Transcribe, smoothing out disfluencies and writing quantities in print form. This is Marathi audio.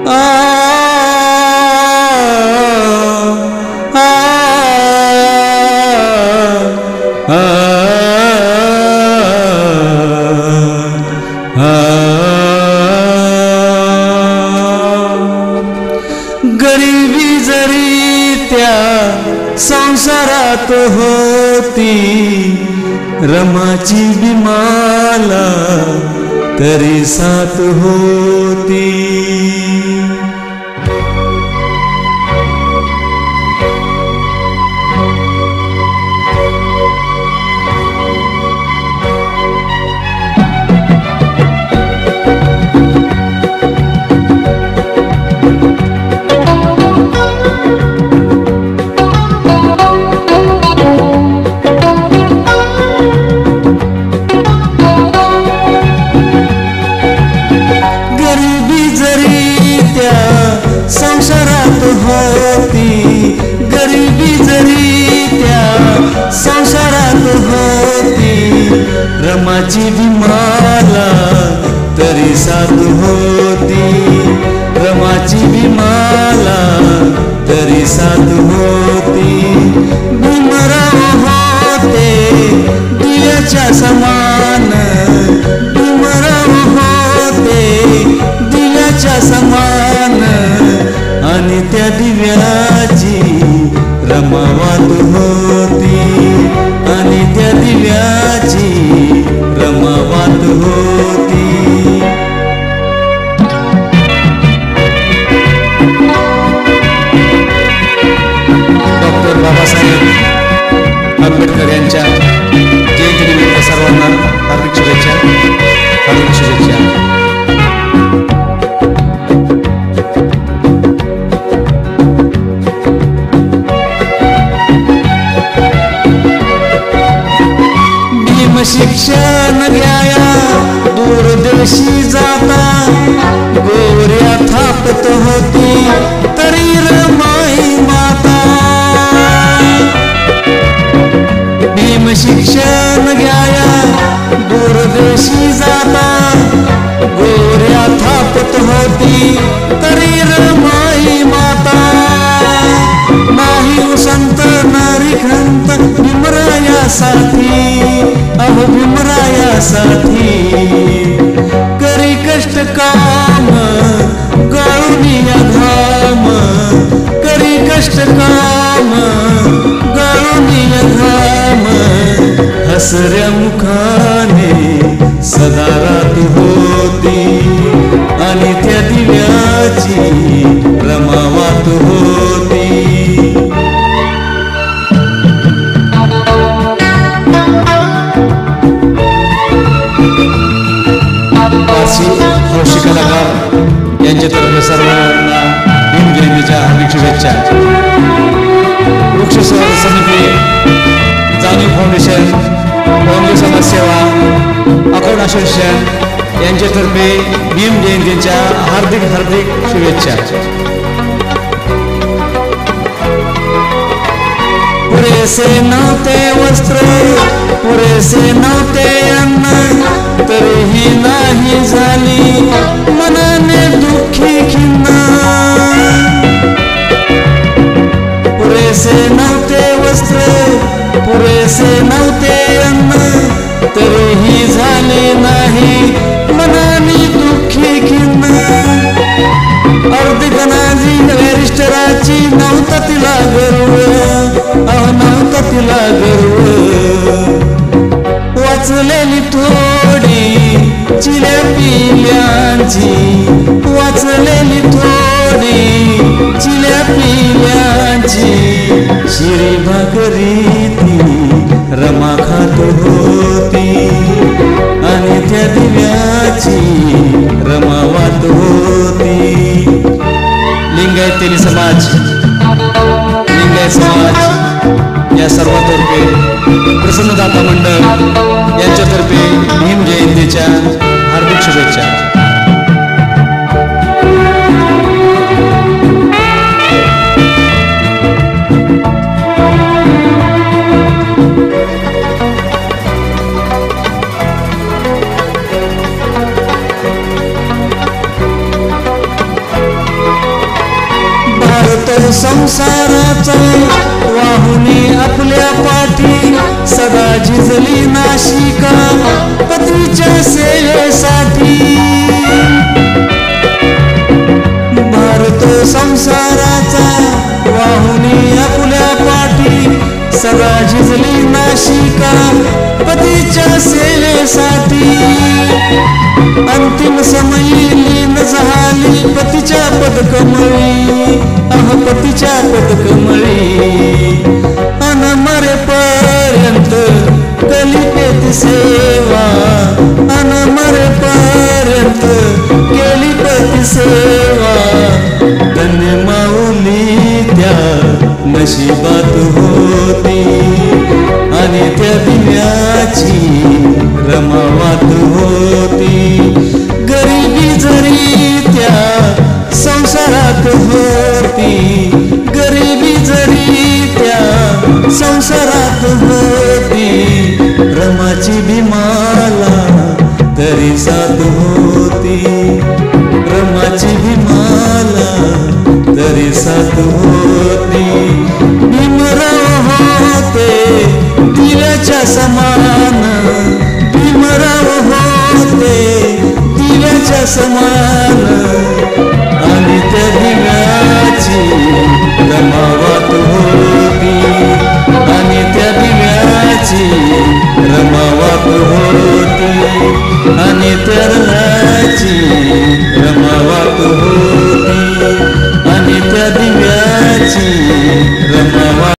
आ आ आ गरिबी जरी त्या संसारात होती, रमाची बिमाला तरी साथ होती. गरिबी जरी त्या संसारात होती, रमाची बिमाला तरी साथ होती. रमाची बिमाला तरी साथ होती. भीमराव होते दिव्याच्या समान, भीमराव होते दिव्याच्या समान, आणि त्या दिव्याची रमावात होती, आणि त्या दिव्याची रमावात होती. डॉक्टर बाबासाहेब आंबेडकर यांच्या जयंतीनिमित्त सर्वांना हार्दिक शुभेच्छा, हार्दिक शुभेच्छा. शिक्षण घ्याया दूरदेशी जाता, गोऱ्या थापत होती तरी रमाई माता. भीम शिक्षण घ्याया दूरदेशी जाता, गोऱ्या थापत होती तरी रमाई माता. नाही संत नारी खंत भीमरायासाठी, अहो भीमरायासाठी. करी कष्ट काम गाळूनिया घाम, करी कष्ट काम गाळूनिया घाम. हसऱ्या मुखाने सदा रात होती, आणि त्या दिव्याची रमावात होती. हौशी कलाकार यांच्यातर्फे सर्वांना भीम जयंतीच्या हार्दिक शुभेच्छा. वृक्ष समिती, जाणीव फाउंडेशन, बोंबे समाजसेवा, अकोट असोसिएशन यांच्यातर्फे भीम जयंतीच्या हार्दिक हार्दिक शुभेच्छा. पुरेसे नव्हते वस्त्र, पुरेसे नव्हते अन्न, तरीही नाही झाली मनाने दुःखी खिन्न. पुरेसे नव्हते वस्त्र, पुरेसे नव्हते अन्न, तरीही झाले नाही मनाने दुःखी खिन्न. अर्धगणाजी वरिष्ठराची नव्हता तिला गर्व, नव्हता तिला गर्व. वाचलेली थोडी चिल्या पिल्यांची, वाचलेली थोडी चिल्या पिल्यांची. शिरी भाकरी ती रमा खात होती, आणि त्या दिव्याची रमावात होती. लिंगायत तेली समाज, लिंगायत समाज या सर्वांतर्फे, प्रसन्नदाता मंडळ यांच्यातर्फे भीम जयंतीच्या हार्दिक शुभेच्छा. संसाराचा वाहुनी आपल्या पाठी सदा झिजली नाशिका पतीच्या सेवेसाठी भारतो संसाराचा वाहुनी आपल्या पाठी सदा झिजली नाशिका पतीच्या सेवेसाठी अंतिम समयी लीन झाली पतीच्या पदकमळी पतीच्या पदकमळी अन मरेपर्यंत कलिपेत सेवा अन मरेपर्यंत केली पती सेवा धन्य माऊली त्या नशिबात होती आणि त्या दिव्याची रमावात होती गरिबी जरी त्या संसारात होती गरिबी जरी त्या संसारात होती रमाची भीमाला तरी साथ होती रमाची भीमाला तरी साथ होती